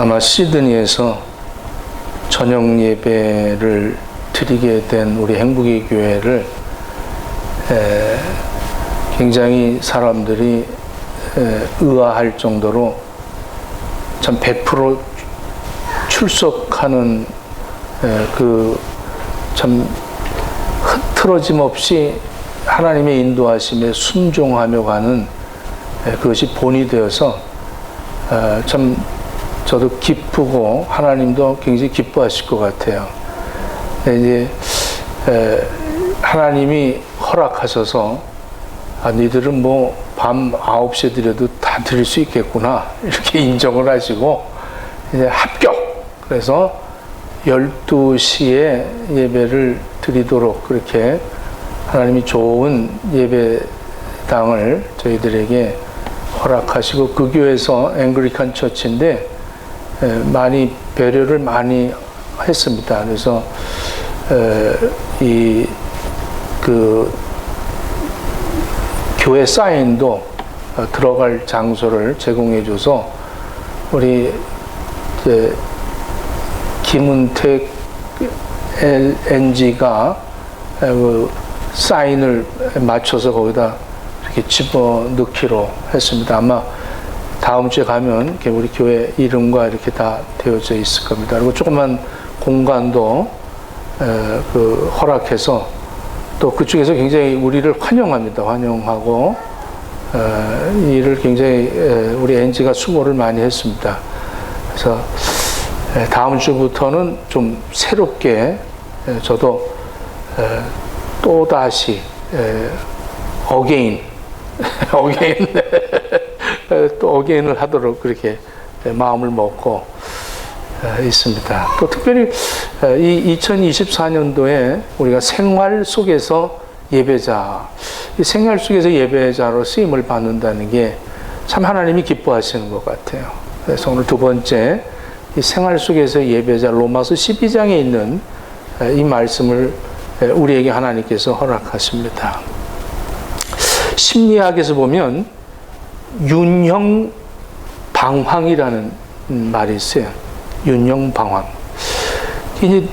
아마 시드니에서 저녁 예배를 드리게 된 우리 행복의 교회를 굉장히 사람들이 의아할 정도로 참 100% 출석하는 그 참 흐트러짐 없이 하나님의 인도하심에 순종하며 가는 그것이 본이 되어서 참 저도 기쁘고 하나님도 굉장히 기뻐하실 것 같아요. 이제 하나님이 허락하셔서 니들은 뭐 밤 9시에 드려도 다 드릴 수 있겠구나 이렇게 인정을 하시고 이제 합격. 그래서 12시에 예배를 드리도록 그렇게 하나님이 좋은 예배당을 저희들에게 허락하시고, 그 교회에서 앵글리칸 처치인데 많이 배려를 많이 했습니다. 그래서 그 교회 사인도 들어갈 장소를 제공해줘서 우리 김은택 LNG가 그 사인을 맞춰서 거기다 이렇게 집어넣기로 했습니다. 아마 다음 주에 가면 우리 교회 이름과 이렇게 다 되어져 있을 겁니다. 그리고 조그만 공간도 그 허락해서 또 그쪽에서 굉장히 우리를 환영합니다. 환영하고 이를 굉장히 우리 NG가 수고를 많이 했습니다. 그래서 다음 주부터는 좀 새롭게 저도 또 다시 어게인 또 어게인을 하도록 그렇게 마음을 먹고 있습니다. 또 특별히 이 2024년도에 우리가 생활 속에서 예배자, 이 생활 속에서 예배자로 쓰임을 받는다는 게 참 하나님이 기뻐하시는 것 같아요. 그래서 오늘 두 번째, 이 생활 속에서 예배자, 로마서 12장에 있는 이 말씀을 우리에게 하나님께서 허락하십니다. 심리학에서 보면 윤형방황이라는 말이 있어요. 윤형방황. 이제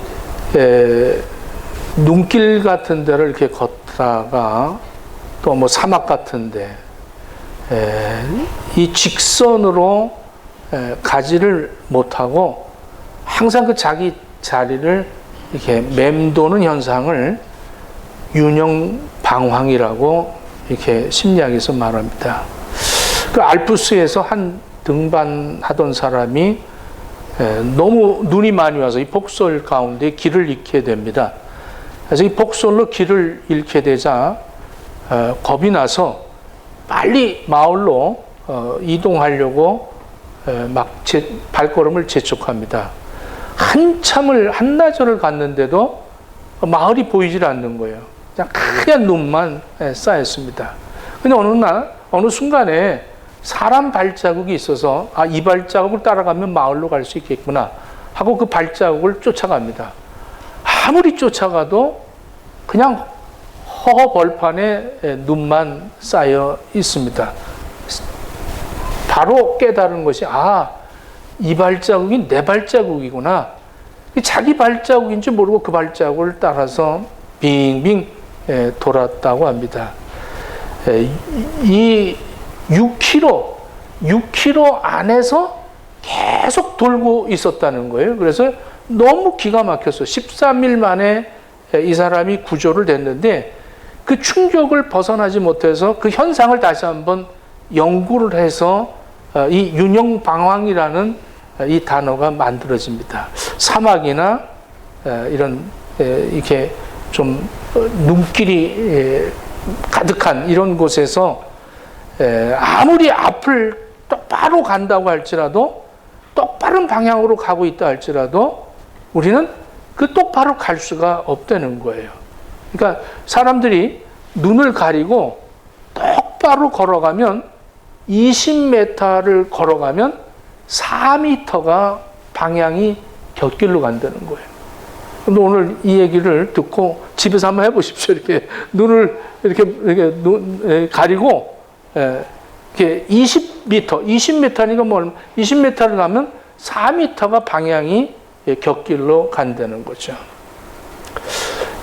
눈길 같은 데를 이렇게 걷다가 또 뭐 사막 같은데 이 직선으로 가지를 못하고 항상 그 자기 자리를 이렇게 맴도는 현상을 윤형방황이라고 이렇게 심리학에서 말합니다. 그 알프스에서 한 등반하던 사람이 너무 눈이 많이 와서 이 폭설 가운데 길을 잃게 됩니다. 그래서 이 폭설로 길을 잃게 되자 겁이 나서 빨리 마을로 이동하려고 막 발걸음을 재촉합니다. 한나절을 갔는데도 마을이 보이질 않는 거예요. 그냥 하얀 눈만 쌓였습니다. 근데 어느 순간에 사람 발자국이 있어서 이 발자국을 따라가면 마을로 갈 수 있겠구나 하고 그 발자국을 쫓아갑니다. 아무리 쫓아가도 그냥 허허벌판에 눈만 쌓여 있습니다. 바로 깨달은 것이 이 발자국이 내 발자국이구나. 자기 발자국인지 모르고 그 발자국을 따라서 빙빙 돌았다고 합니다. 이 6km 안에서 계속 돌고 있었다는 거예요. 그래서 너무 기가 막혔어요. 13일 만에 이 사람이 구조를 됐는데 그 충격을 벗어나지 못해서 그 현상을 다시 한번 연구를 해서 이 윤형방황이라는 이 단어가 만들어집니다. 사막이나 이런 이렇게 좀 눈길이 가득한 이런 곳에서 아무리 앞을 똑바로 간다고 할지라도, 똑바른 방향으로 가고 있다 할지라도 우리는 그 똑바로 갈 수가 없다는 거예요. 그러니까 사람들이 눈을 가리고 똑바로 걸어가면 20m를 걸어가면 4m가 방향이 곁길로 간다는 거예요. 근데 오늘 이 얘기를 듣고 집에서 한번 해보십시오. 이렇게 눈을 이렇게 가리고 이렇게 20m니까 뭐 20m를 가면 4m가 방향이 곁길로 간다는 거죠.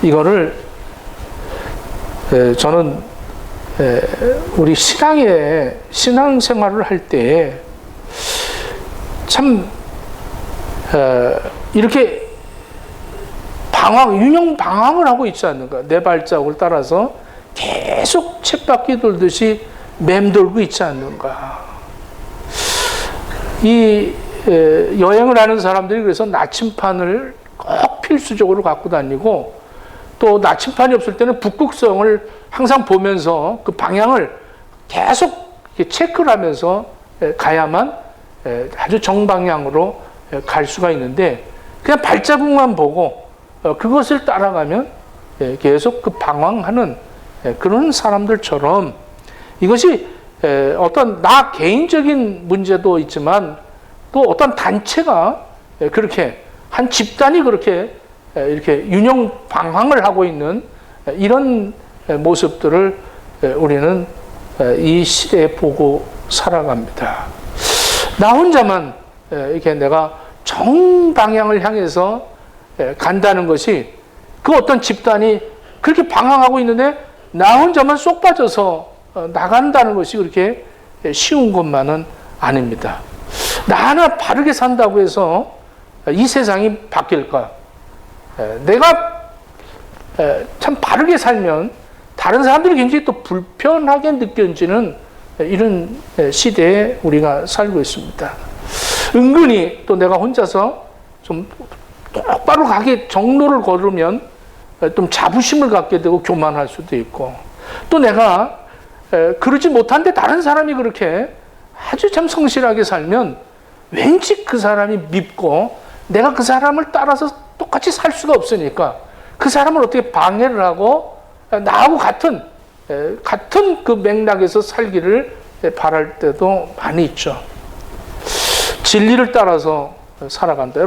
이거를 저는 우리 신앙생활을 할 때에 참 이렇게 유령 방황을 하고 있지 않는가. 내 발자국을 따라서 계속 쳇바퀴 돌듯이 맴돌고 있지 않는가. 이 여행을 하는 사람들이 그래서 나침판을 꼭 필수적으로 갖고 다니고, 또 나침판이 없을 때는 북극성을 항상 보면서 그 방향을 계속 체크를 하면서 가야만 아주 정방향으로 갈 수가 있는데, 그냥 발자국만 보고 그것을 따라가면 계속 그 방황하는 그런 사람들처럼, 이것이 어떤 나 개인적인 문제도 있지만 또 어떤 단체가 그렇게 한 집단이 그렇게 이렇게 유령 방황을 하고 있는 이런 모습들을 우리는 이 시대에 보고 살아갑니다. 나 혼자만 이렇게 내가 정방향을 향해서 간다는 것이, 그 어떤 집단이 그렇게 방황하고 있는데 나 혼자만 쏙 빠져서 나간다는 것이 그렇게 쉬운 것만은 아닙니다. 나 하나 바르게 산다고 해서 이 세상이 바뀔까? 내가 참 바르게 살면 다른 사람들이 굉장히 또 불편하게 느껴지는 이런 시대에 우리가 살고 있습니다. 은근히 또 내가 혼자서 좀 똑바로 가게 정로를 걸으면 좀 자부심을 갖게 되고 교만할 수도 있고, 또 내가 그러지 못한데 다른 사람이 그렇게 아주 참 성실하게 살면 왠지 그 사람이 밉고, 내가 그 사람을 따라서 똑같이 살 수가 없으니까 그 사람을 어떻게 방해를 하고 나하고 같은 그 맥락에서 살기를 바랄 때도 많이 있죠. 진리를 따라서 살아간다.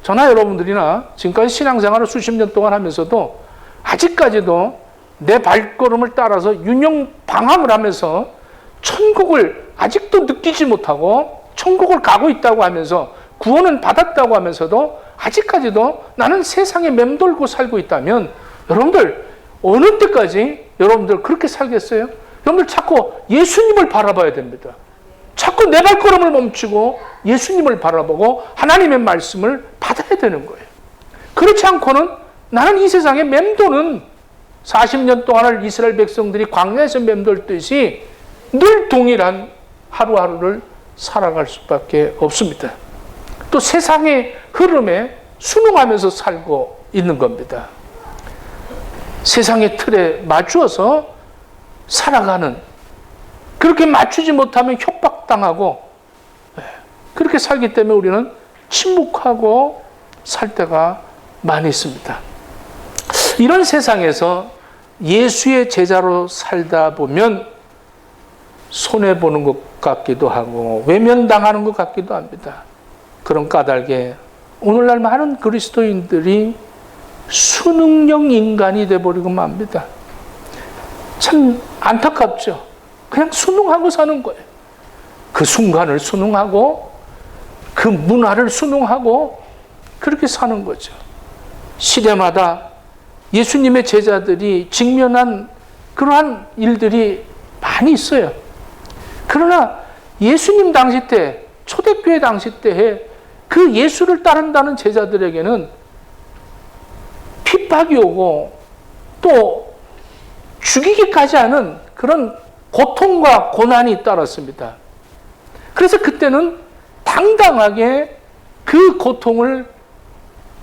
저나 여러분들이나 지금까지 신앙생활을 수십 년 동안 하면서도 아직까지도 내 발걸음을 따라서 유령 방황을 하면서 천국을 아직도 느끼지 못하고 천국을 가고 있다고 하면서 구원은 받았다고 하면서도 아직까지도 나는 세상에 맴돌고 살고 있다면, 여러분들 어느 때까지 여러분들 그렇게 살겠어요? 여러분들 자꾸 예수님을 바라봐야 됩니다. 자꾸 내 발걸음을 멈추고 예수님을 바라보고 하나님의 말씀을 받아야 되는 거예요. 그렇지 않고는 나는 이 세상에 맴도는 40년 동안을 이스라엘 백성들이 광야에서 맴돌듯이 늘 동일한 하루하루를 살아갈 수밖에 없습니다. 또 세상의 흐름에 순응하면서 살고 있는 겁니다. 세상의 틀에 맞추어서 살아가는, 그렇게 맞추지 못하면 협박당하고, 그렇게 살기 때문에 우리는 침묵하고 살 때가 많이 있습니다. 이런 세상에서 예수의 제자로 살다 보면 손해보는 것 같기도 하고 외면당하는 것 같기도 합니다. 그런 까닭에 오늘날 많은 그리스도인들이 수능형 인간이 되어버리고 맙니다. 참 안타깝죠. 그냥 순응하고 사는 거예요. 그 순간을 순응하고 그 문화를 순응하고 그렇게 사는 거죠. 시대마다 예수님의 제자들이 직면한 그러한 일들이 많이 있어요. 그러나 예수님 당시 때, 초대교회 당시 때에 그 예수를 따른다는 제자들에게는 핍박이 오고 또 죽이기까지 하는 그런 고통과 고난이 따랐습니다. 그래서 그때는 당당하게 그 고통을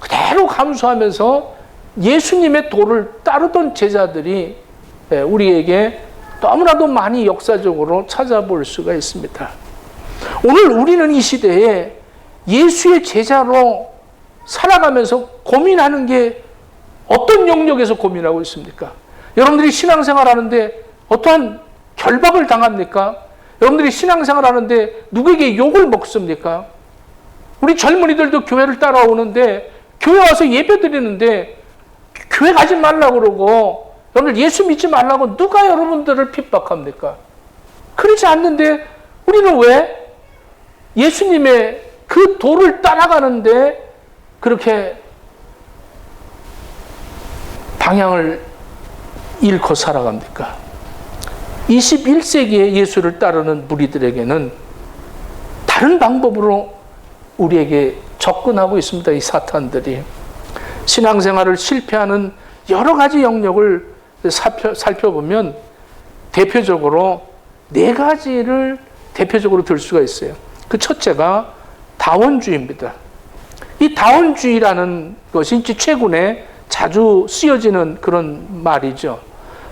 그대로 감수하면서 예수님의 도를 따르던 제자들이 우리에게 너무나도 많이 역사적으로 찾아볼 수가 있습니다. 오늘 우리는 이 시대에 예수의 제자로 살아가면서 고민하는 게 어떤 영역에서 고민하고 있습니까? 여러분들이 신앙생활 하는데 어떠한 결박을 당합니까? 여러분들이 신앙생활 하는데 누구에게 욕을 먹습니까? 우리 젊은이들도 교회를 따라오는데 교회 와서 예배 드리는데 교회 가지 말라고 그러고 여러분들 예수 믿지 말라고 누가 여러분들을 핍박합니까? 그러지 않는데 우리는 왜 예수님의 그 도를 따라가는데 그렇게 방향을 잃고 살아갑니까? 21세기에 예수를 따르는 무리들에게는 다른 방법으로 우리에게 접근하고 있습니다. 이 사탄들이. 신앙생활을 실패하는 여러 가지 영역을 살펴보면 대표적으로 네 가지를 대표적으로 들 수가 있어요. 그 첫째가 다원주의입니다. 이 다원주의라는 것이 최근에 자주 쓰여지는 그런 말이죠.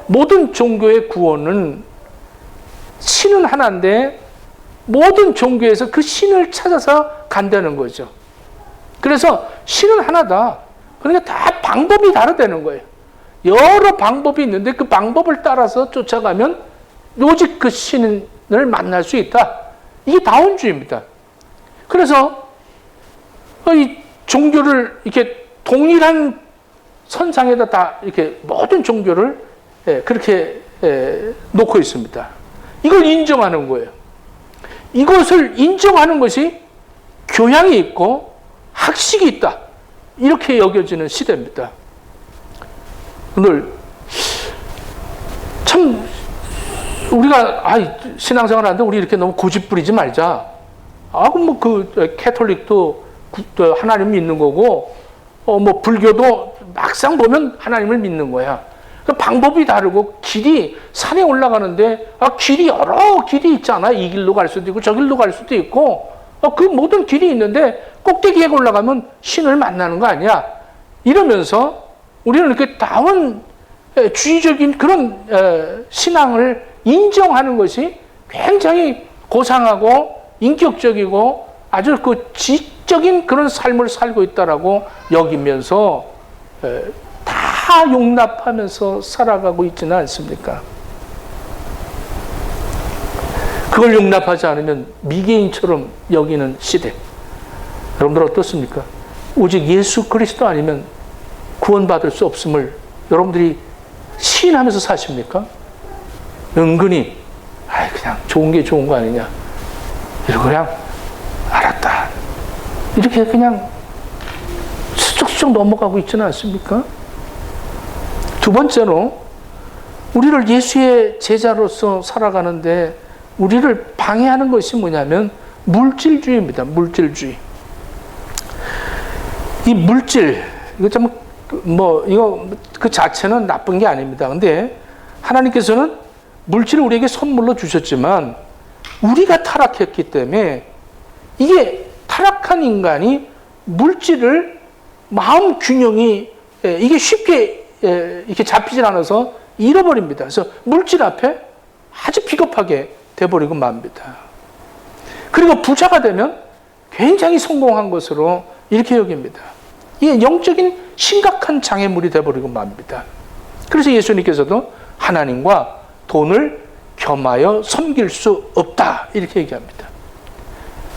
모든 종교의 구원은 신은 하나인데 모든 종교에서 그 신을 찾아서 간다는 거죠. 그래서 신은 하나다. 그러니까 다 방법이 다르다는 거예요. 여러 방법이 있는데 그 방법을 따라서 쫓아가면 오직 그 신을 만날 수 있다. 이게 다원주의입니다. 그래서 이 종교를 이렇게 동일한 선상에다 다 이렇게 모든 종교를 그렇게 놓고 있습니다. 이걸 인정하는 거예요. 이것을 인정하는 것이 교양이 있고 학식이 있다. 이렇게 여겨지는 시대입니다. 오늘 참 우리가 신앙생활 하는데 우리 이렇게 너무 고집부리지 말자. 그럼 뭐 그 캐톨릭도 하나님 믿는 거고, 뭐 불교도 막상 보면 하나님을 믿는 거야. 그 방법이 다르고 길이 산에 올라가는데 길이 여러 길이 있잖아. 이 길로 갈 수도 있고 저 길로 갈 수도 있고 그 모든 길이 있는데 꼭대기에 올라가면 신을 만나는 거 아니야. 이러면서 우리는 이렇게 다원주의적인 그런 신앙을 인정하는 것이 굉장히 고상하고 인격적이고 아주 그 지적인 그런 삶을 살고 있다라고 여기면서 다 용납하면서 살아가고 있지는 않습니까? 그걸 용납하지 않으면 미개인처럼 여기는 시대. 여러분들 어떻습니까? 오직 예수 그리스도 아니면 구원받을 수 없음을 여러분들이 시인하면서 사십니까? 은근히 그냥 좋은 게 좋은 거 아니냐. 이러고 그냥 알았다. 이렇게 그냥 수쩍수쩍 넘어가고 있지는 않습니까? 두 번째로 우리를 예수의 제자로서 살아가는데 우리를 방해하는 것이 뭐냐면 물질주의입니다. 물질주의. 이 물질, 이거 참 이거 그 자체는 나쁜 게 아닙니다. 근데 하나님께서는 물질을 우리에게 선물로 주셨지만 우리가 타락했기 때문에 이게 타락한 인간이 물질을 마음 균형이 이게 쉽게 이렇게 잡히질 않아서 잃어버립니다. 그래서 물질 앞에 아주 비겁하게 돼버리고 맙니다. 그리고 부자가 되면 굉장히 성공한 것으로 이렇게 여깁니다. 이게 영적인 심각한 장애물이 돼버리고 맙니다. 그래서 예수님께서도 하나님과 돈을 겸하여 섬길 수 없다 이렇게 얘기합니다.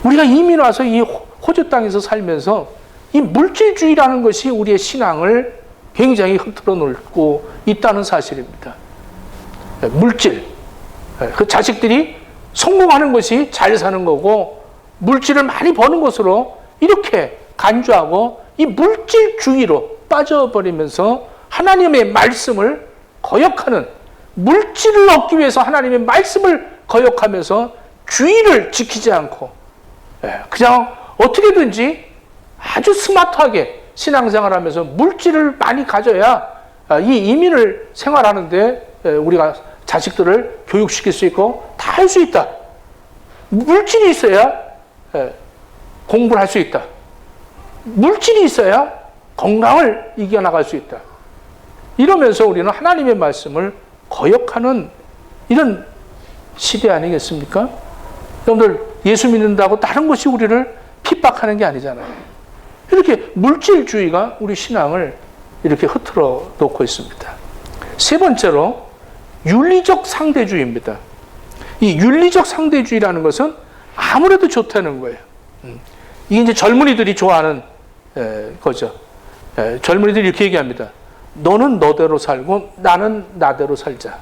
우리가 이민 와서 이 호주 땅에서 살면서 이 물질주의라는 것이 우리의 신앙을 굉장히 흐트러 놓고 있다는 사실입니다. 물질, 그 자식들이 성공하는 것이 잘 사는 거고 물질을 많이 버는 것으로 이렇게 간주하고 이 물질주의로 빠져버리면서 하나님의 말씀을 거역하는, 물질을 얻기 위해서 하나님의 말씀을 거역하면서 주의를 지키지 않고 그냥 어떻게든지 아주 스마트하게 신앙생활하면서 물질을 많이 가져야 이 이민을 생활하는데 우리가 자식들을 교육시킬 수 있고 다 할 수 있다. 물질이 있어야 공부를 할 수 있다. 물질이 있어야 건강을 이겨나갈 수 있다. 이러면서 우리는 하나님의 말씀을 거역하는 이런 시대 아니겠습니까? 여러분들 예수 믿는다고 다른 것이 우리를 핍박하는 게 아니잖아요. 이렇게 물질주의가 우리 신앙을 이렇게 흐트러 놓고 있습니다. 세 번째로 윤리적 상대주의입니다. 이 윤리적 상대주의라는 것은 아무래도 좋다는 거예요. 이게 이제 젊은이들이 좋아하는 거죠. 젊은이들이 이렇게 얘기합니다. 너는 너대로 살고 나는 나대로 살자.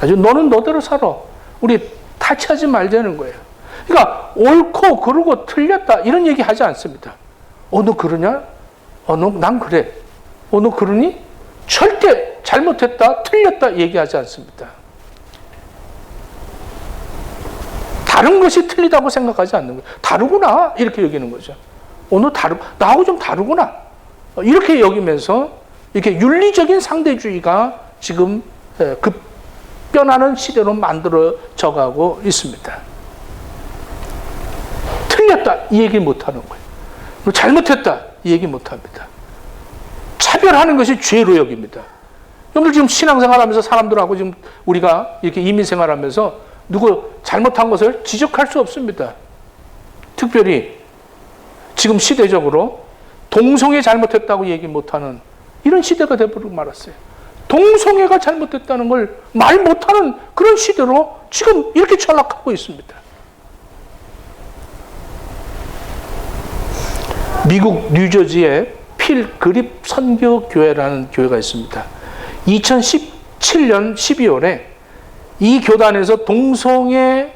아주 너는 너대로 살아. 우리 타치하지 말자는 거예요. 그러니까 옳고 그르고 틀렸다 이런 얘기 하지 않습니다. 너 그러냐? 난 그래. 너 그러니? 절대 잘못했다, 틀렸다 얘기하지 않습니다. 다른 것이 틀리다고 생각하지 않는 거예요. 다르구나 이렇게 여기는 거죠. 너 나하고 좀 다르구나 이렇게 여기면서 이렇게 윤리적인 상대주의가 지금 급변하는 시대로 만들어져 가고 있습니다. 틀렸다 이 얘기 못하는 거예요. 잘못했다 이 얘기 못합니다. 차별하는 것이 죄로 여깁니다. 여러분들 지금 신앙생활하면서 사람들하고 지금 우리가 이렇게 이민생활하면서 누구 잘못한 것을 지적할 수 없습니다. 특별히 지금 시대적으로 동성애 잘못했다고 얘기 못하는 이런 시대가 되어버리고 말았어요. 동성애가 잘못됐다는 걸 말 못하는 그런 시대로 지금 이렇게 전락하고 있습니다. 미국 뉴저지에 필그립 선교교회라는 교회가 있습니다. 2017년 12월에 이 교단에서 동성애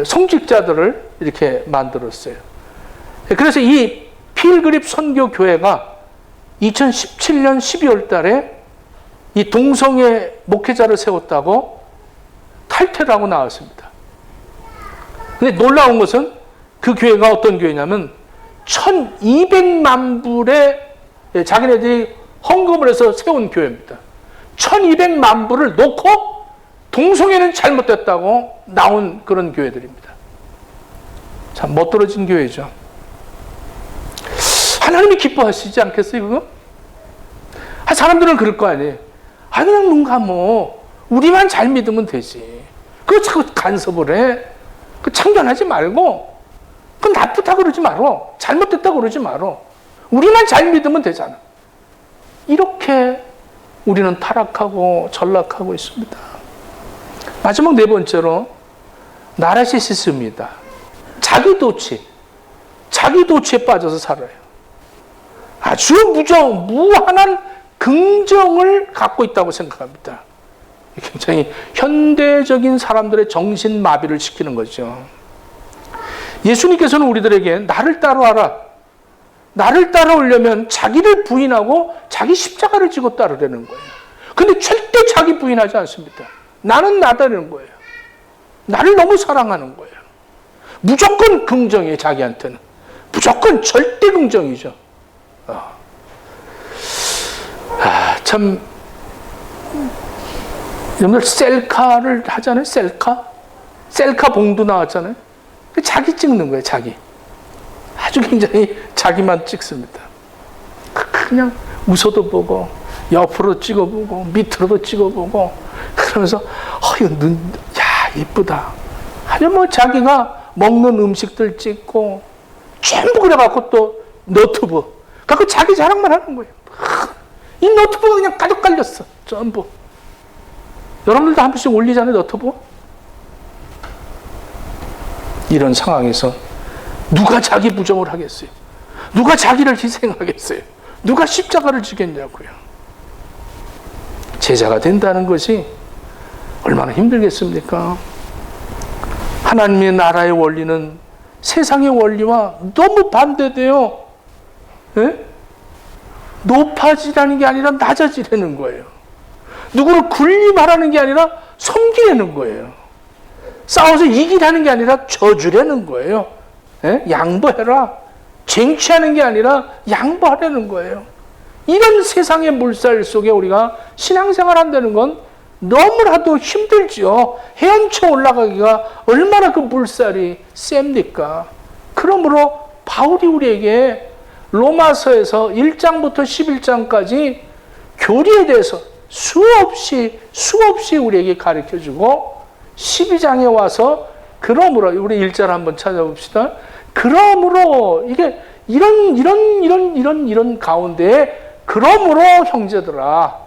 성직자들을 이렇게 만들었어요. 그래서 이 필그립 선교교회가 2017년 12월 달에 이 동성애 목회자를 세웠다고 탈퇴를 하고 나왔습니다. 근데 놀라운 것은 그 교회가 어떤 교회냐면 1200만 불의 자기네들이 헌금을 해서 세운 교회입니다. 1200만 불을 놓고 동성애는 잘못됐다고 나온 그런 교회들입니다. 참 멋들어진 교회죠. 하나님이 기뻐하시지 않겠어요, 그거? 사람들은 그럴 거 아니에요. 그냥 뭔가 우리만 잘 믿으면 되지. 그거 자꾸 간섭을 해. 그 참견하지 말고, 그 나쁘다 그러지 말어. 잘못됐다 그러지 말어. 우리만 잘 믿으면 되잖아. 이렇게 우리는 타락하고 전락하고 있습니다. 마지막 네 번째로 나르시시즘입니다. 자기도취에 빠져서 살아요. 아주 무한한 긍정을 갖고 있다고 생각합니다. 굉장히 현대적인 사람들의 정신마비를 시키는 거죠. 예수님께서는 우리들에게 나를 따라와라. 나를 따라오려면 자기를 부인하고 자기 십자가를 지고 따르려는 거예요. 근데 절대 자기 부인하지 않습니다. 나는 나다는 거예요. 나를 너무 사랑하는 거예요. 무조건 긍정이에요, 자기한테는. 무조건 절대 긍정이죠. 참, 여러분들 셀카를 하잖아요, 셀카? 셀카 봉도 나왔잖아요. 자기 찍는 거예요, 자기. 아주 굉장히 자기만 찍습니다. 그냥 웃어도 보고, 옆으로 찍어보고, 밑으로도 찍어보고, 그러면서, 이거 이쁘다. 아주 자기가 먹는 음식들 찍고, 전부 그래갖고 또 노트북. 갖고 자기 자랑만 하는 거예요. 이 노트북은 그냥 가득 깔렸어. 전부. 여러분들도 한 번씩 올리잖아요, 노트북. 이런 상황에서 누가 자기 부정을 하겠어요? 누가 자기를 희생하겠어요? 누가 십자가를 지겠냐고요? 제자가 된다는 것이 얼마나 힘들겠습니까? 하나님의 나라의 원리는 세상의 원리와 너무 반대돼요. 예? 높아지라는 게 아니라 낮아지라는 거예요. 누구를 군림하라는 게 아니라 섬기라는 거예요. 싸워서 이기라는 게 아니라 져주라는 거예요. 예? 양보해라. 쟁취하는 게 아니라 양보하라는 거예요. 이런 세상의 물살 속에 우리가 신앙생활 한다는 건 너무나도 힘들죠. 헤엄쳐 올라가기가 얼마나 그 물살이 셉니까? 그러므로 바울이 우리에게 로마서에서 1장부터 11장까지 교리에 대해서 수없이 우리에게 가르쳐주고 12장에 와서 그러므로 우리 1절 한번 찾아봅시다. 그러므로 이게 이런 가운데 그러므로 형제들아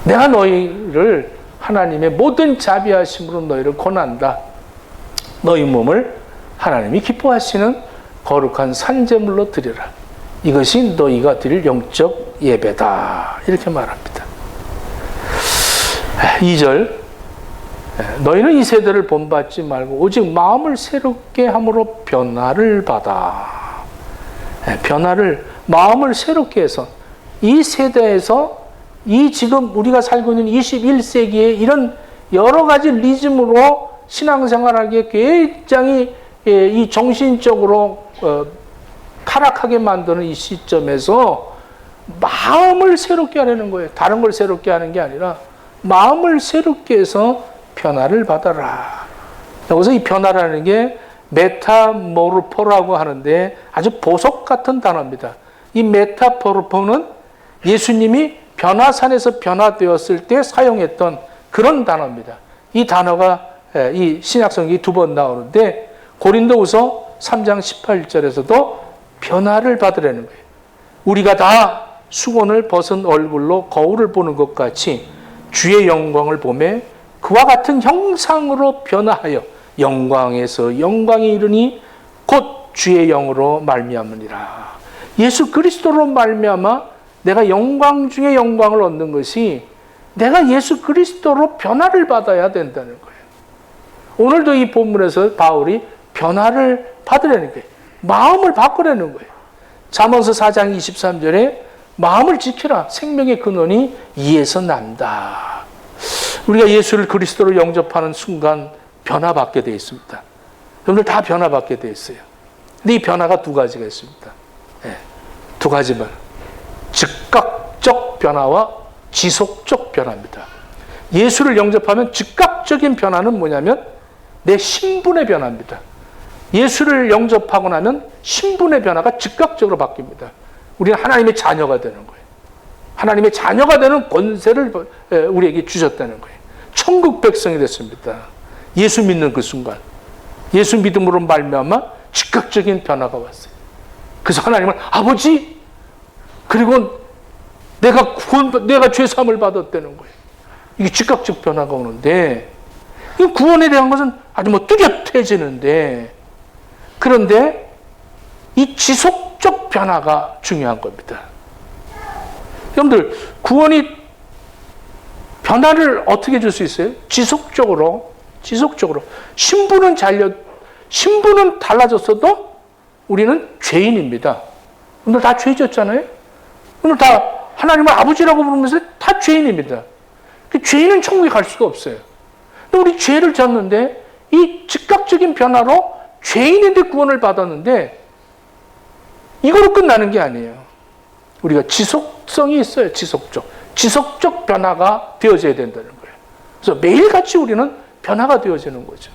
내가 너희를 하나님의 모든 자비하심으로 너희를 권한다. 너희 몸을 하나님이 기뻐하시는 거룩한 산제물로 드리라. 이것이 너희가 드릴 영적 예배다. 이렇게 말합니다. 2절 너희는 이 세대를 본받지 말고 오직 마음을 새롭게 함으로 변화를 받아. 변화를, 마음을 새롭게 해서 이 세대에서 이 지금 우리가 살고 있는 21세기에 이런 여러 가지 리즘으로 신앙생활하기에 굉장히 이 정신적으로 타락하게 만드는 이 시점에서 마음을 새롭게 하려는 거예요. 다른 걸 새롭게 하는 게 아니라 마음을 새롭게 해서 변화를 받아라. 여기서 이 변화라는 게 메타모르포라고 하는데 아주 보석 같은 단어입니다. 이 메타모르포는 예수님이 변화산에서 변화되었을 때 사용했던 그런 단어입니다. 이 단어가 이 신약성경이 2번 나오는데 고린도후서 3장 18절에서도 변화를 받으라는 거예요. 우리가 다 수건을 벗은 얼굴로 거울을 보는 것 같이 주의 영광을 보매 그와 같은 형상으로 변화하여 영광에서 영광에 이르니 곧 주의 영으로 말미암으니라. 예수 그리스도로 말미암아 내가 영광 중에 영광을 얻는 것이 내가 예수 그리스도로 변화를 받아야 된다는 거예요. 오늘도 이 본문에서 바울이 변화를 받으라는 거예요. 마음을 바꾸라는 거예요. 잠언서 4장 23절에 마음을 지키라. 생명의 근원이 이에서 난다. 우리가 예수를 그리스도로 영접하는 순간 변화받게 되어 있습니다. 여러분들 다 변화받게 되어 있어요. 근데 이 변화가 두 가지가 있습니다. 두 가지만. 즉각적 변화와 지속적 변화입니다. 예수를 영접하면 즉각적인 변화는 뭐냐면 내 신분의 변화입니다. 예수를 영접하고 나면 신분의 변화가 즉각적으로 바뀝니다. 우리는 하나님의 자녀가 되는 거예요. 하나님의 자녀가 되는 권세를 우리에게 주셨다는 거예요. 천국 백성이 됐습니다. 예수 믿는 그 순간, 예수 믿음으로 말미암아 즉각적인 변화가 왔어요. 그래서 하나님은 아버지, 그리고 내가 죄 사함을 받았다는 거예요. 이게 즉각적 변화가 오는데, 이 구원에 대한 것은 아주 뚜렷해지는데, 그런데 이 지속적 변화가 중요한 겁니다. 여러분들, 구원이 변화를 어떻게 줄 수 있어요? 지속적으로. 신분은 달라졌어도 우리는 죄인입니다. 오늘 다 죄 졌잖아요? 오늘 다 하나님을 아버지라고 부르면서 다 죄인입니다. 그 죄인은 천국에 갈 수가 없어요. 근데 우리 죄를 졌는데 이 즉각적인 변화로 죄인인데 구원을 받았는데 이거로 끝나는 게 아니에요. 우리가 지속성이 있어요. 지속적 변화가 되어져야 된다는 거예요. 그래서 매일같이 우리는 변화가 되어지는 거죠.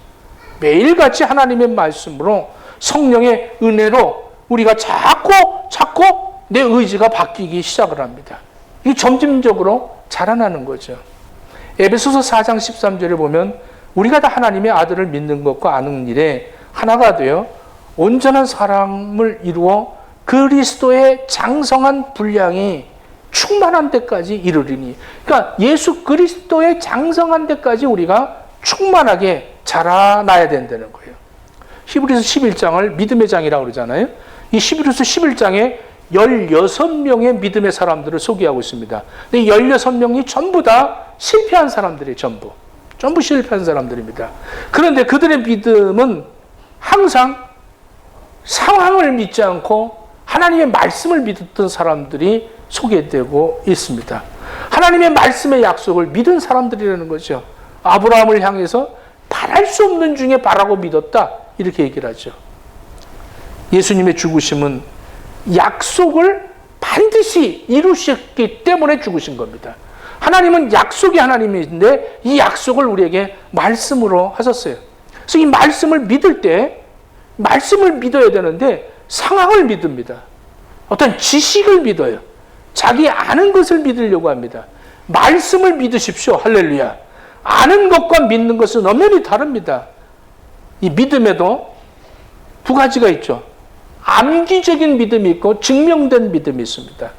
매일같이 하나님의 말씀으로 성령의 은혜로 우리가 자꾸 내 의지가 바뀌기 시작을 합니다. 이게 점진적으로 자라나는 거죠. 에베소서 4장 13절에 보면 우리가 다 하나님의 아들을 믿는 것과 아는 일에 하나가 되어 온전한 사랑을 이루어 그리스도의 장성한 분량이 충만한 데까지 이르리니. 그러니까 예수 그리스도의 장성한 데까지 우리가 충만하게 자라나야 된다는 거예요. 히브리서 11장을 믿음의 장이라고 그러잖아요. 이 히브리서 11장에 16명의 믿음의 사람들을 소개하고 있습니다. 근데 16명이 전부 다 실패한 사람들이에요. 전부 실패한 사람들입니다. 그런데 그들의 믿음은 항상 상황을 믿지 않고 하나님의 말씀을 믿었던 사람들이 소개되고 있습니다. 하나님의 말씀의 약속을 믿은 사람들이라는 거죠. 아브라함을 향해서 바랄 수 없는 중에 바라고 믿었다. 이렇게 얘기를 하죠. 예수님의 죽으심은 약속을 반드시 이루셨기 때문에 죽으신 겁니다. 하나님은 약속이 하나님인데 이 약속을 우리에게 말씀으로 하셨어요. 그래서 이 말씀을 믿을 때 말씀을 믿어야 되는데 상황을 믿습니다. 어떤 지식을 믿어요. 자기 아는 것을 믿으려고 합니다. 말씀을 믿으십시오. 할렐루야. 아는 것과 믿는 것은 엄연히 다릅니다. 이 믿음에도 두 가지가 있죠. 암기적인 믿음이 있고 증명된 믿음이 있습니다.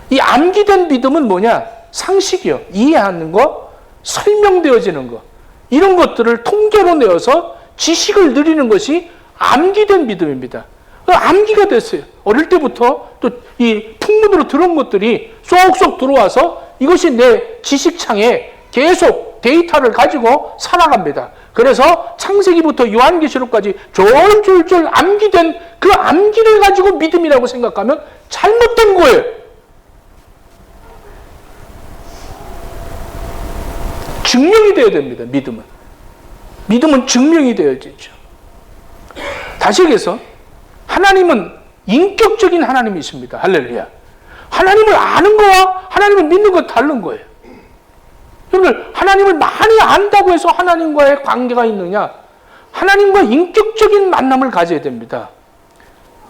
이 암기된 믿음은 뭐냐? 상식이요. 이해하는 거, 설명되어지는 거. 이런 것들을 통계로 내어서 지식을 누리는 것이 암기된 믿음입니다. 암기가 됐어요. 어릴 때부터 또 이 풍문으로 들은 것들이 쏙쏙 들어와서 이것이 내 지식창에 계속 데이터를 가지고 살아갑니다. 그래서 창세기부터 요한계시록까지 졸졸졸 암기된 그 암기를 가지고 믿음이라고 생각하면 잘못된 거예요. 증명이 되어야 됩니다. 믿음은 증명이 되어야죠. 다시 얘기해서 하나님은 인격적인 하나님이십니다. 할렐루야. 하나님을 아는 거와 하나님을 믿는 건 다른 거예요. 여러분들, 하나님을 많이 안다고 해서 하나님과의 관계가 있느냐? 하나님과 인격적인 만남을 가져야 됩니다.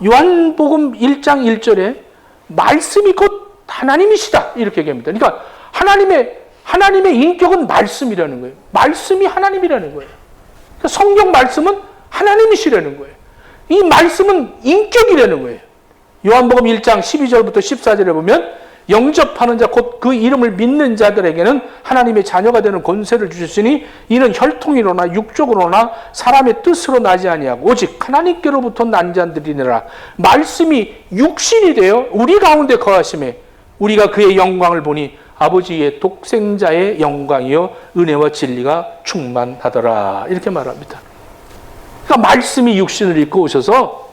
요한복음 1장 1절에 말씀이 곧 하나님이시다 이렇게 얘기합니다. 그러니까 하나님의 인격은 말씀이라는 거예요. 말씀이 하나님이라는 거예요. 그러니까 성경 말씀은 하나님이시라는 거예요. 이 말씀은 인격이라는 거예요. 요한복음 1장 12절부터 14절에 보면 영접하는 자 곧 그 이름을 믿는 자들에게는 하나님의 자녀가 되는 권세를 주셨으니 이는 혈통이로나 육족으로나 사람의 뜻으로 나지 아니하고 오직 하나님께로부터 난 자들이니라. 말씀이 육신이 되어 우리 가운데 거하심에 우리가 그의 영광을 보니 아버지의 독생자의 영광이요 은혜와 진리가 충만하더라 이렇게 말합니다. 그러니까 말씀이 육신을 입고 오셔서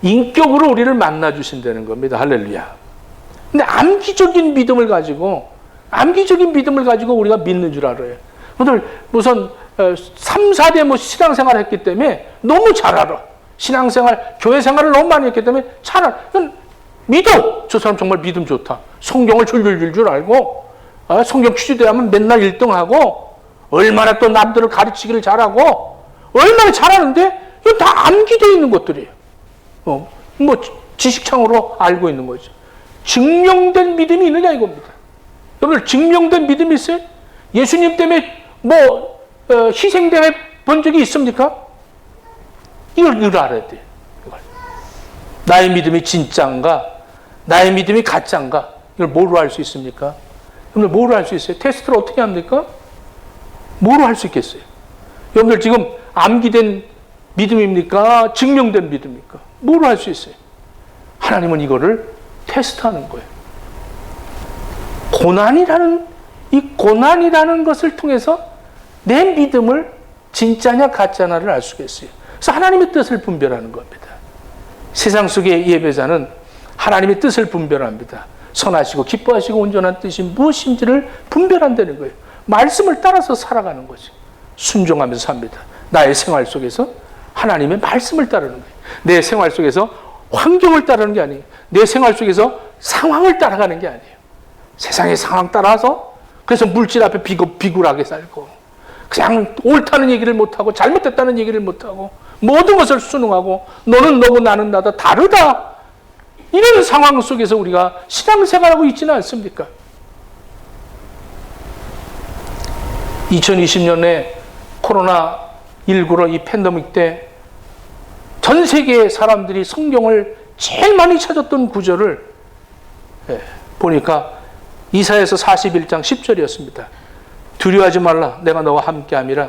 인격으로 우리를 만나 주신다는 겁니다. 할렐루야. 근데 암기적인 믿음을 가지고 우리가 믿는 줄 알아요. 오늘 무슨 3, 4대 신앙생활을 했기 때문에 너무 잘 알아. 신앙생활, 교회생활을 너무 많이 했기 때문에 잘 알아. 믿어. 저 사람 정말 믿음 좋다. 성경을 줄줄줄 알고 성경 퀴즈 대하면 맨날 1등하고 얼마나 또 남들을 가르치기를 잘하고 얼마나 잘하는데 이거 다 암기되어 있는 것들이에요. 지식창으로 알고 있는 거죠. 증명된 믿음이 있느냐 이겁니다. 여러분, 증명된 믿음이 있어요? 예수님 때문에 희생당해 본 적이 있습니까? 이걸 알아야 돼요. 나의 믿음이 진짜인가? 나의 믿음이 가짜인가? 이걸 뭐로 알 수 있습니까? 여러분들 뭐로 알 수 있어요? 테스트를 어떻게 합니까? 뭐로 할 수 있겠어요? 여러분들 지금 암기된 믿음입니까? 증명된 믿음입니까? 뭐로 할 수 있어요? 하나님은 이거를 테스트하는 거예요. 고난이라는 것을 통해서 내 믿음을 진짜냐 가짜냐를 알 수가 있어요. 그래서 하나님의 뜻을 분별하는 겁니다. 세상 속의 예배자는 하나님의 뜻을 분별합니다. 선하시고 기뻐하시고 온전한 뜻이 무엇인지를 분별한다는 거예요. 말씀을 따라서 살아가는 거죠. 순종하면서 삽니다. 나의 생활 속에서 하나님의 말씀을 따르는 거예요. 내 생활 속에서 환경을 따르는 게 아니에요. 내 생활 속에서 상황을 따라가는 게 아니에요. 세상의 상황 따라서 그래서 물질 앞에 비굴하게 살고 그냥 옳다는 얘기를 못하고 잘못됐다는 얘기를 못하고 모든 것을 순응하고 너는 너고 나는 나다 다르다. 이런 상황 속에서 우리가 신앙생활하고 있지는 않습니까? 2020년에 코로나19로 이 팬데믹 때 전 세계의 사람들이 성경을 제일 많이 찾았던 구절을 보니까 이사야서 41장 10절이었습니다. 두려워하지 말라 내가 너와 함께함이라.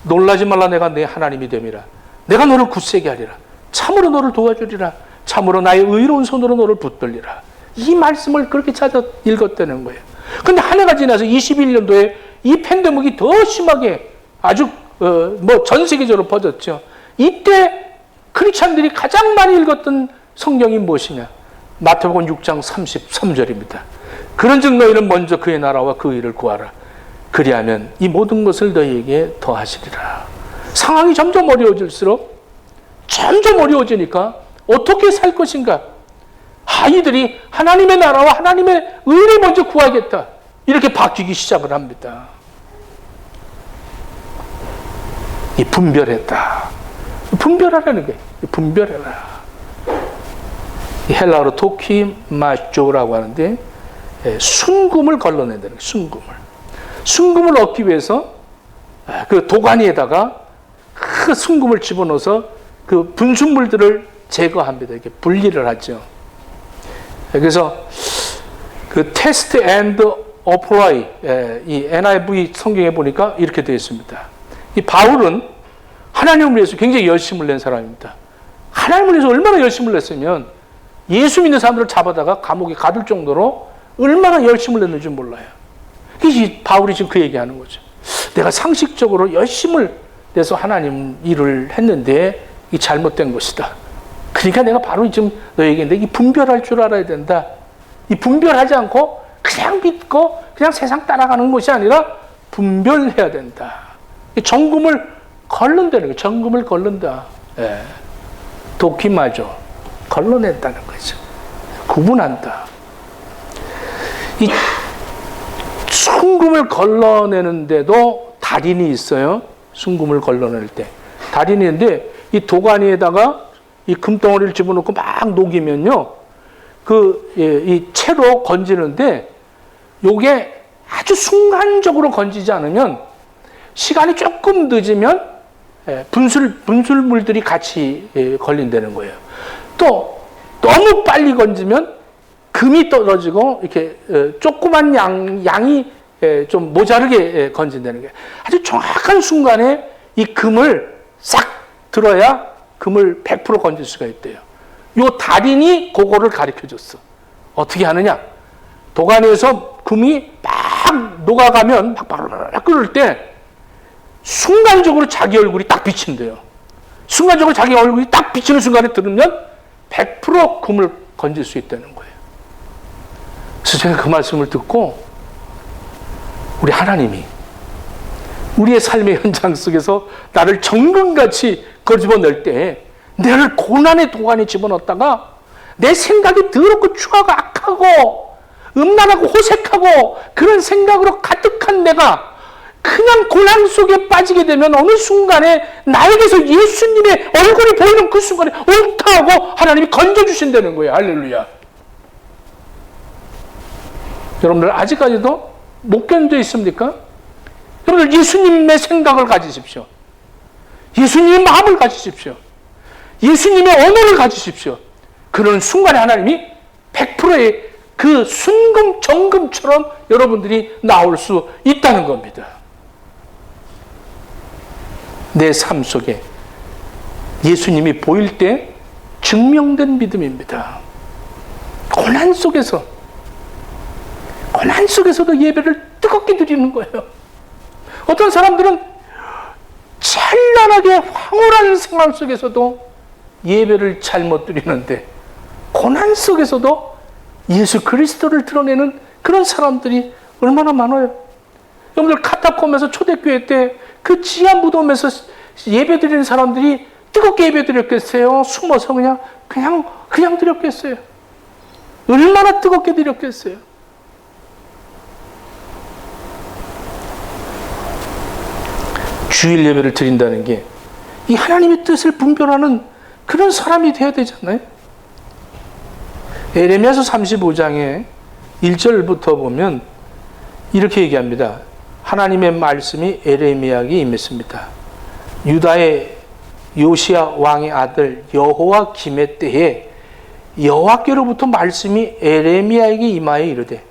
놀라지 말라 내가 내 하나님이 됨이라. 내가 너를 굳세게 하리라. 참으로 너를 도와주리라. 참으로 나의 의로운 손으로 너를 붙들리라. 이 말씀을 그렇게 찾아 읽었다는 거예요. 근데 한 해가 지나서 21년도에 이 팬데믹이 더 심하게 아주 전 세계적으로 퍼졌죠. 이때 크리스찬들이 가장 많이 읽었던 성경이 무엇이냐? 마태복음 6장 33절입니다. 그런즉 너희는 먼저 그의 나라와 그 의를 구하라. 그리하면 이 모든 것을 너희에게 더하시리라. 상황이 점점 어려워질수록 점점 어려워지니까 어떻게 살 것인가? 이들이 하나님의 나라와 하나님의 의를 먼저 구하겠다. 이렇게 바뀌기 시작을 합니다. 이 분별했다. 분별하라는 거예요. 분별해라. 헬라어로 도키마조라고 하는데 순금을 걸러낸다는 거예요. 순금을 얻기 위해서 그 도가니에다가 그 순금을 집어넣어서 그 분순물들을 제거합니다. 이렇게 분리를 하죠. 그래서 그 테스트 앤드 어플라이 이 NIV 성경에 보니까 이렇게 되어 있습니다. 이 바울은 하나님을 위해서 굉장히 열심을 낸 사람입니다. 하나님을 위해서 얼마나 열심을 냈으면 예수 믿는 사람들을 잡아다가 감옥에 가둘 정도로 얼마나 열심을 냈는지 몰라요. 그래서 바울이 지금 그 얘기하는 거죠. 내가 상식적으로 열심을 내서 하나님 일을 했는데 이 잘못된 것이다. 그러니까 내가 바로 지금 너에게 이 분별할 줄 알아야 된다. 이 분별하지 않고 그냥 믿고 그냥 세상 따라가는 것이 아니라 분별해야 된다. 정금을 걸른다는 거예요. 정금을 걸른다. 예. 도키마죠. 걸러낸다는 거죠. 구분한다. 이 순금을 걸러내는데도 달인이 있어요. 순금을 걸러낼 때. 달인이 있는데 이 도가니에다가 이 금덩어리를 집어넣고 막 녹이면요. 이 채로 건지는데 요게 아주 순간적으로 건지지 않으면 시간이 조금 늦으면 분술물들이 같이 걸린다는 거예요. 또 너무 빨리 건지면 금이 떨어지고 이렇게 조그만 양이 좀 모자르게 건진다는 거예요. 아주 정확한 순간에 이 금을 싹 들어야 금을 100% 건질 수가 있대요. 요 달인이 그거를 가르쳐 줬어. 어떻게 하느냐? 도가니에서 금이 막 녹아가면 막 끓을 때 순간적으로 자기 얼굴이 딱 비친대요. 순간적으로 자기 얼굴이 딱 비치는 순간에 들으면 100% 금을 건질 수 있다는 거예요. 그래서 제가 그 말씀을 듣고 우리 하나님이 우리의 삶의 현장 속에서 나를 정금같이 거집어낼 때 나를 고난의 도가니에 집어넣었다가 내 생각이 더럽고 추하고 악하고 음란하고 호색하고 그런 생각으로 가득한 내가 그냥 고난 속에 빠지게 되면 어느 순간에 나에게서 예수님의 얼굴이 보이는 그 순간에 옳다 하고 하나님이 건져주신다는 거예요. 할렐루야. 여러분들 아직까지도 못 견뎌 있습니까? 여러분들 예수님의 생각을 가지십시오. 예수님의 마음을 가지십시오. 예수님의 언어를 가지십시오. 그런 순간에 하나님이 100%의 그 순금 정금처럼 여러분들이 나올 수 있다는 겁니다. 내 삶 속에 예수님이 보일 때 증명된 믿음입니다. 고난 속에서도 예배를 뜨겁게 드리는 거예요. 어떤 사람들은 찬란하게 황홀한 생활 속에서도 예배를 잘못 드리는데 고난 속에서도 예수 그리스도를 드러내는 그런 사람들이 얼마나 많아요. 여러분들 카타콤에서 초대교회 때 그 지하 무덤에서 예배 드리는 사람들이 뜨겁게 예배 드렸겠어요? 숨어서 그냥 드렸겠어요? 얼마나 뜨겁게 드렸겠어요? 주일 예배를 드린다는 게 이 하나님의 뜻을 분별하는 그런 사람이 되어야 되잖아요. 에레미야서 35장에 1절부터 보면 이렇게 얘기합니다. 하나님의 말씀이 에레미야에게 임했습니다. 유다의 요시야 왕의 아들 여호야김의 때에 여호와께로부터 말씀이 에레미야에게 임하여 이르되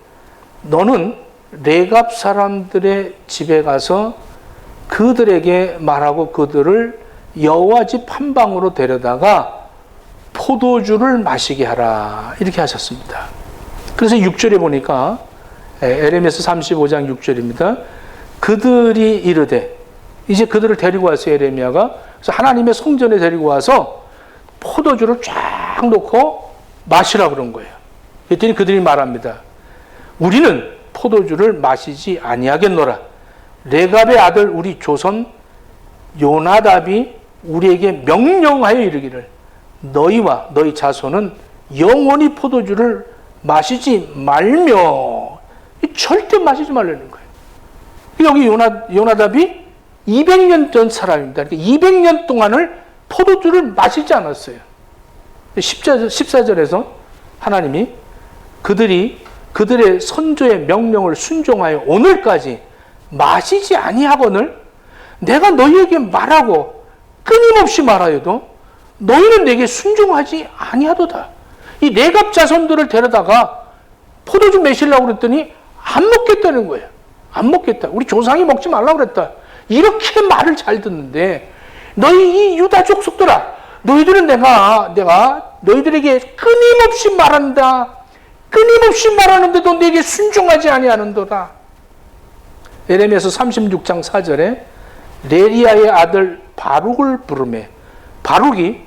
너는 레갑 사람들의 집에 가서 그들에게 말하고 그들을 여호와 집 한 방으로 데려다가 포도주를 마시게 하라 이렇게 하셨습니다. 그래서 6절에 보니까 에레미야서 35장 6절입니다. 그들이 이르되 이제 그들을 데리고 왔어요. 에레미야가. 그래서 하나님의 성전에 데리고 와서 포도주를 쫙 놓고 마시라 그런 거예요. 그랬더니 그들이 말합니다. 우리는 포도주를 마시지 아니하겠노라. 레갑의 아들 우리 조선 요나답이 우리에게 명령하여 이르기를 너희와 너희 자손은 영원히 포도주를 마시지 말며 절대 마시지 말라는 거예요. 여기 요나답이 200년 전 사람입니다. 그러니까 200년 동안을 포도주를 마시지 않았어요. 14절에서 하나님이 그들의 선조의 명령을 순종하여 오늘까지 마시지 아니하거늘 내가 너희에게 말하고 끊임없이 말하여도 너희는 내게 순종하지 아니하도다. 이 레갑 자손들을 데려다가 포도주 마시려고 그랬더니 안 먹겠다는 거예요. 안 먹겠다. 우리 조상이 먹지 말라고 그랬다. 이렇게 말을 잘 듣는데 너희 이 유다 족속들아 너희들은 내가 너희들에게 끊임없이 말한다. 끊임없이 말하는데도 내게 순종하지 아니하는도다. 에레미야서 36장 4절에 네리야의 아들 바룩을 부르매 바룩이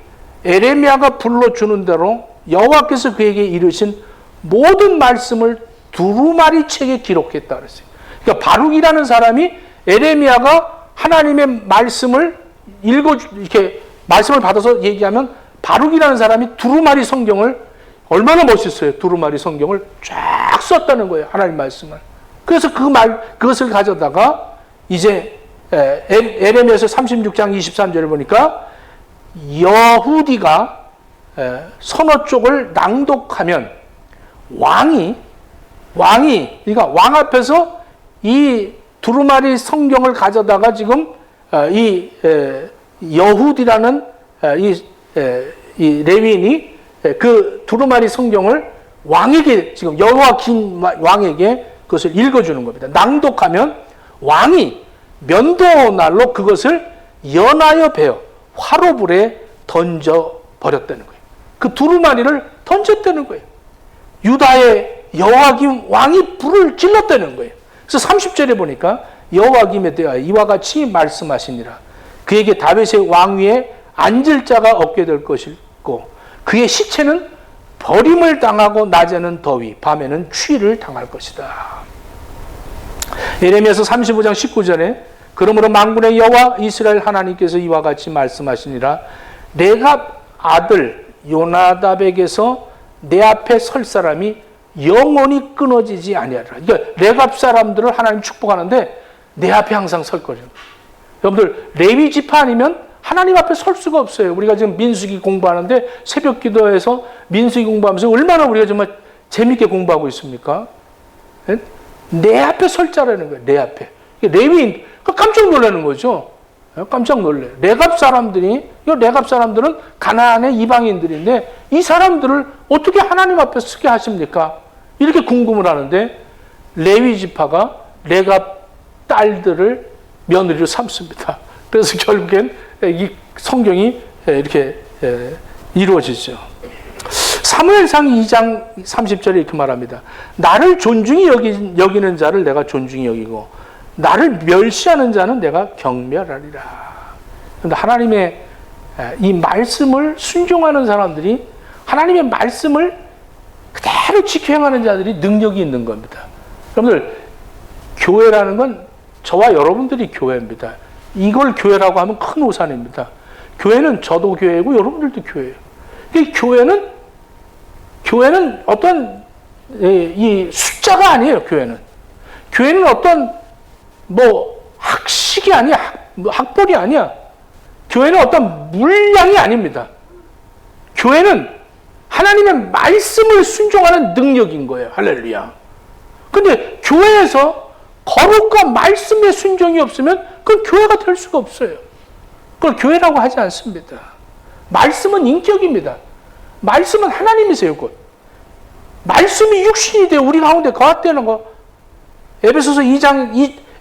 에레미야가 불러주는 대로 여호와께서 그에게 이르신 모든 말씀을 두루마리 책에 기록했다 그랬어요. 그러니까 바룩이라는 사람이 에레미야가 하나님의 말씀을 이렇게 말씀을 받아서 얘기하면 바룩이라는 사람이 두루마리 성경을 얼마나 멋있어요. 두루마리 성경을 쫙 썼다는 거예요. 하나님 말씀을. 그래서 그것을 가져다가 이제 에레미야서 36장 23절을 보니까 여후디가 서너 쪽을 낭독하면 왕이 그러니까 왕 앞에서 이 두루마리 성경을 가져다가 지금 이 여후디라는 이 레위인이 그 두루마리 성경을 왕에게 지금 여호와긴 왕에게 그것을 읽어주는 겁니다. 낭독하면 왕이 면도날로 그것을 연하여 베어 화로불에 던져 버렸다는 거예요. 그 두루마리를 던졌다는 거예요. 유다의 여호와김 왕이 불을 질렀다는 거예요. 그래서 30절에 보니까 여호와김에 대하여 이와 같이 말씀하시니라. 그에게 다윗의 왕위에 앉을 자가 없게 될 것이고 그의 시체는 버림을 당하고 낮에는 더위 밤에는 추위를 당할 것이다. 예레미야서 35장 19절에 그러므로 만군의 여호와 이스라엘 하나님께서 이와 같이 말씀하시니라. 레갑 아들 요나답에게서 내 앞에 설 사람이 영원히 끊어지지 아니하리라. 그러니까 레갑 사람들을 하나님 축복하는데 내 앞에 항상 설 거죠. 여러분들 레위 지파 아니면 하나님 앞에 설 수가 없어요. 우리가 지금 민수기 공부하는데 새벽 기도에서 민수기 공부하면서 얼마나 우리가 정말 재밌게 공부하고 있습니까? 내 앞에 설 자라는 거예요. 내 앞에. 레위인 깜짝 놀라는 거죠. 깜짝 놀래요. 레갑 사람들은 가나안의 이방인들인데 이 사람들을 어떻게 하나님 앞에 서게 하십니까? 이렇게 궁금을 하는데 레위 지파가 레갑 딸들을 며느리로 삼습니다. 그래서 결국엔 이 성경이 이렇게 이루어지죠. 사무엘상 2장 30절에 이렇게 말합니다. 나를 존중히 여기는 자를 내가 존중히 여기고 나를 멸시하는 자는 내가 경멸하리라. 그런데 하나님의 이 말씀을 순종하는 사람들이 하나님의 말씀을 그대로 지켜 행하는 자들이 능력이 있는 겁니다. 여러분들 교회라는 건 저와 여러분들이 교회입니다. 이걸 교회라고 하면 큰 오산입니다. 교회는 저도 교회고 여러분들도 교회예요. 교회는 어떤 이 숫자가 아니에요. 교회는 어떤 학식이 아니야. 학벌이 아니야. 교회는 어떤 물량이 아닙니다. 교회는 하나님의 말씀을 순종하는 능력인 거예요. 할렐루야. 근데 교회에서 거룩과 말씀의 순종이 없으면 그건 교회가 될 수가 없어요. 그걸 교회라고 하지 않습니다. 말씀은 인격입니다. 말씀은 하나님이세요. 곧. 말씀이 육신이 되어 우리 가운데 거하다는 거. 에베소서 1장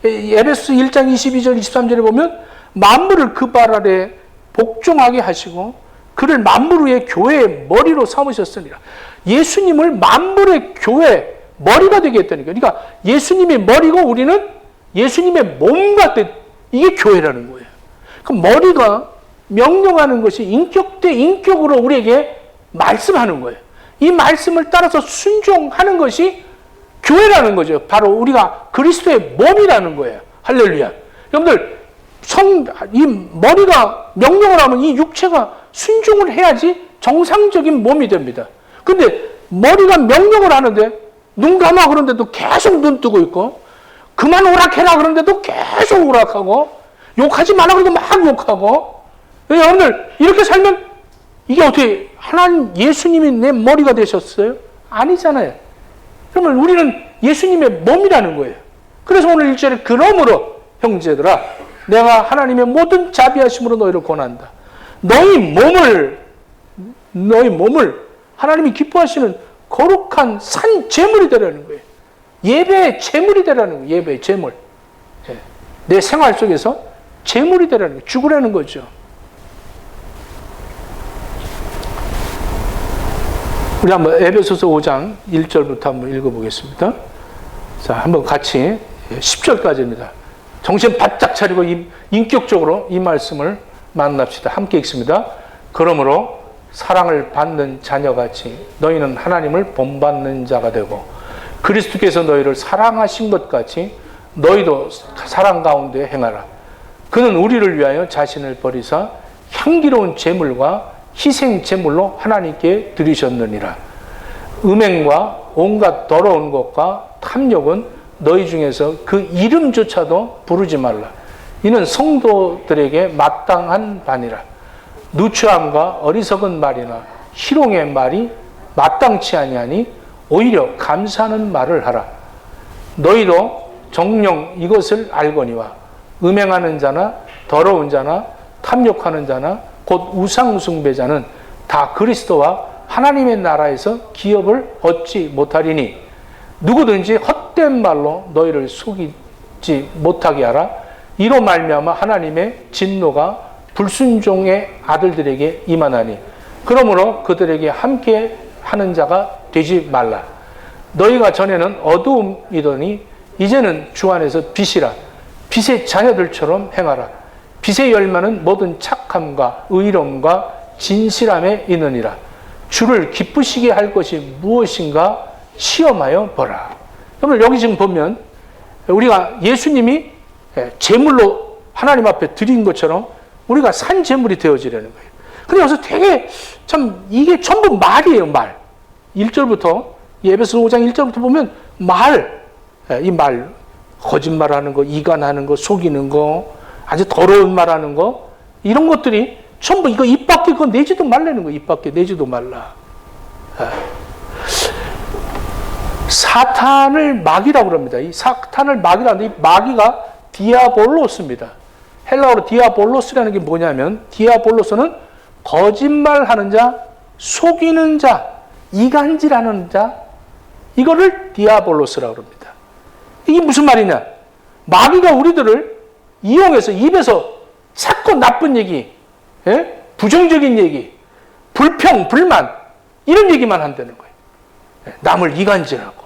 22절 23절에 보면 만물을 그 발 아래 복종하게 하시고 그를 만물 위에 교회의 머리로 삼으셨으니라. 예수님을 만물의 교회 머리가 되게 했다는 거예요. 그러니까 예수님이 머리고 우리는 예수님의 몸과 이게 교회라는 거예요. 그럼 머리가 명령하는 것이 인격 대 인격으로 우리에게 말씀하는 거예요. 이 말씀을 따라서 순종하는 것이 교회라는 거죠. 바로 우리가 그리스도의 몸이라는 거예요. 할렐루야. 여러분들 이 머리가 명령을 하면 이 육체가 순종을 해야지 정상적인 몸이 됩니다. 근데 머리가 명령을 하는데 눈 감아 그런데도 계속 눈 뜨고 있고 그만 오락해라 그런데도 계속 오락하고 욕하지 마라 그래도 막 욕하고 여러분들 이렇게 살면 이게 어떻게 하나님 예수님이 내 머리가 되셨어요? 아니잖아요. 그러면 우리는 예수님의 몸이라는 거예요. 그래서 오늘 1절에 그러므로 형제들아 내가 하나님의 모든 자비하심으로 너희를 권한다. 너희 몸을 하나님이 기뻐하시는 거룩한 산 제물이 되라는 거예요. 예배의 제물이 되라는 거예요. 예배의 제물. 내 생활 속에서 제물이 되라는 거예요. 죽으라는 거죠. 우리 한번 에베소서 5장 1절부터 한번 읽어보겠습니다. 자, 한번 같이 10절까지입니다. 정신 바짝 차리고 인격적으로 이 말씀을 만납시다. 함께 읽습니다. 그러므로 사랑을 받는 자녀같이 너희는 하나님을 본받는 자가 되고 그리스도께서 너희를 사랑하신 것 같이 너희도 사랑 가운데 행하라. 그는 우리를 위하여 자신을 버리사 향기로운 제물과 희생 제물로 하나님께 드리셨느니라. 음행과 온갖 더러운 것과 탐욕은 너희 중에서 그 이름조차도 부르지 말라. 이는 성도들에게 마땅한 바니라. 누추함과 어리석은 말이나 희롱의 말이 마땅치 아니하니 오히려 감사하는 말을 하라. 너희도 정녕 이것을 알거니와 음행하는 자나 더러운 자나 탐욕하는 자나 곧 우상 숭배자는 다 그리스도와 하나님의 나라에서 기업을 얻지 못하리니 누구든지 헛된 말로 너희를 속이지 못하게 하라. 이로 말미암아 하나님의 진노가 불순종의 아들들에게 임하나니 그러므로 그들에게 함께 하는 자가 되지 말라. 너희가 전에는 어두움이더니 이제는 주 안에서 빛이라. 빛의 자녀들처럼 행하라. 빛의 열매는 모든 착함과 의로움과 진실함에 있느니라. 주를 기쁘시게 할 것이 무엇인가 시험하여 보라. 여러분 여기 지금 보면 우리가 예수님이 제물로 하나님 앞에 드린 것처럼 우리가 산 제물이 되어지려는 거예요. 근데 여기서 되게 참 이게 전부 말이에요. 말. 1절부터 에베소 5장 1절부터 보면 이 말 거짓말하는 거, 이간하는 거, 속이는 거, 아주 더러운 말하는 거 이런 것들이 전부 이거 입 밖에 그거 내지도 말라는 거. 입 밖에 내지도 말라. 사탄을 마귀라고 그럽니다. 이 사탄을 마귀라는데 이 마귀가 디아볼로스입니다. 헬라어로 디아볼로스라는 게 뭐냐면 디아볼로스는 거짓말하는 자, 속이는 자, 이간질하는 자 이거를 디아볼로스라고 합니다. 이게 무슨 말이냐? 마귀가 우리들을 이용해서 입에서 자꾸 나쁜 얘기, 부정적인 얘기, 불평, 불만 이런 얘기만 한다는 거예요. 남을 이간질하고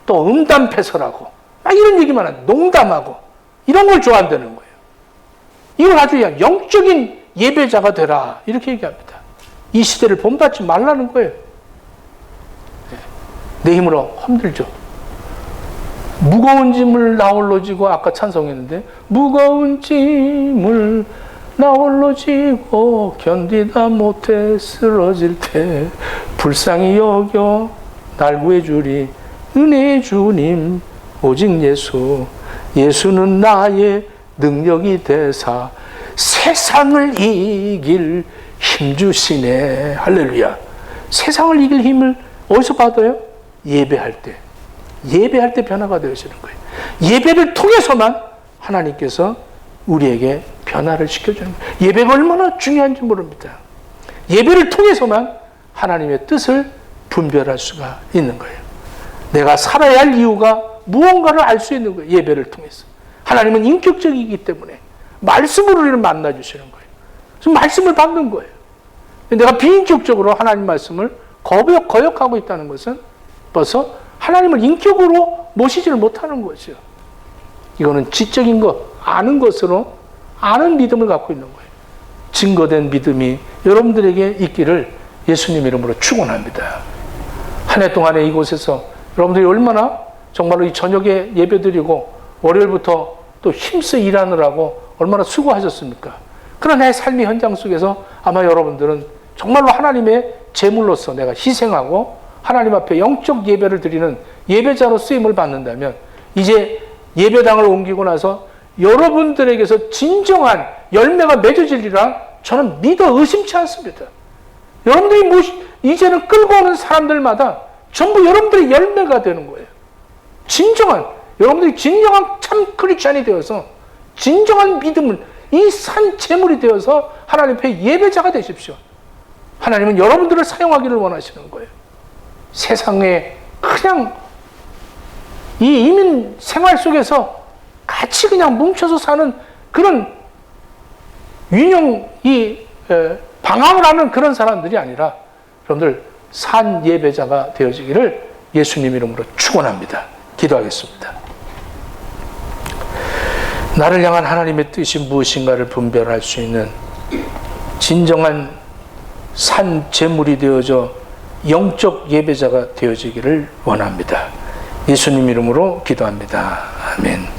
또 음담패설하고 이런 얘기만 한다. 농담하고 이런 걸 좋아한다는 거예요. 이걸 아주 영적인 예배자가 되라 이렇게 얘기합니다. 이 시대를 본받지 말라는 거예요. 내 힘으로 힘들죠. 무거운 짐을 나 홀로 지고 아까 찬송했는데 무거운 짐을 나 홀로 지고 견디다 못해 쓰러질 때 불쌍히 여겨 날 구해주리 은혜의 주님 오직 예수는 나의 능력이 되사 세상을 이길 힘 주시네. 할렐루야. 세상을 이길 힘을 어디서 받아요? 예배할 때 변화가 되어지는 거예요. 예배를 통해서만 하나님께서 우리에게 변화를 시켜주는 거예요. 예배가 얼마나 중요한지 모릅니다. 예배를 통해서만 하나님의 뜻을 분별할 수가 있는 거예요. 내가 살아야 할 이유가 무언가를 알 수 있는 거예요. 예배를 통해서. 하나님은 인격적이기 때문에 말씀으로 우리를 만나주시는 거예요. 그래서 말씀을 받는 거예요. 내가 비인격적으로 하나님 말씀을 거역하고 있다는 것은 벌써 하나님을 인격으로 모시지를 못하는 거죠. 이거는 지적인 것, 아는 것으로 아는 믿음을 갖고 있는 거예요. 증거된 믿음이 여러분들에게 있기를 예수님 이름으로 축원합니다. 한 해 동안에 이곳에서 여러분들이 얼마나 정말로 이 저녁에 예배드리고 월요일부터 또 힘써 일하느라고 얼마나 수고하셨습니까? 그런 나의 삶의 현장 속에서 아마 여러분들은 정말로 하나님의 제물로서 내가 희생하고 하나님 앞에 영적 예배를 드리는 예배자로 쓰임을 받는다면 이제 예배당을 옮기고 나서 여러분들에게서 진정한 열매가 맺어지리라 저는 믿어 의심치 않습니다. 여러분들이 이제는 끌고 오는 사람들마다 전부 여러분들의 열매가 되는 거예요. 여러분들이 진정한 참 크리스찬이 되어서 진정한 믿음을 이 산 제물이 되어서 하나님 앞에 예배자가 되십시오. 하나님은 여러분들을 사용하기를 원하시는 거예요. 세상에 그냥 이 이민 생활 속에서 같이 그냥 뭉쳐서 사는 그런 방황을 하는 그런 사람들이 아니라 여러분들 산 예배자가 되어지기를 예수님 이름으로 축원합니다. 기도하겠습니다. 나를 향한 하나님의 뜻이 무엇인가를 분별할 수 있는 진정한 산 제물이 되어져 영적 예배자가 되어지기를 원합니다. 예수님 이름으로 기도합니다. 아멘.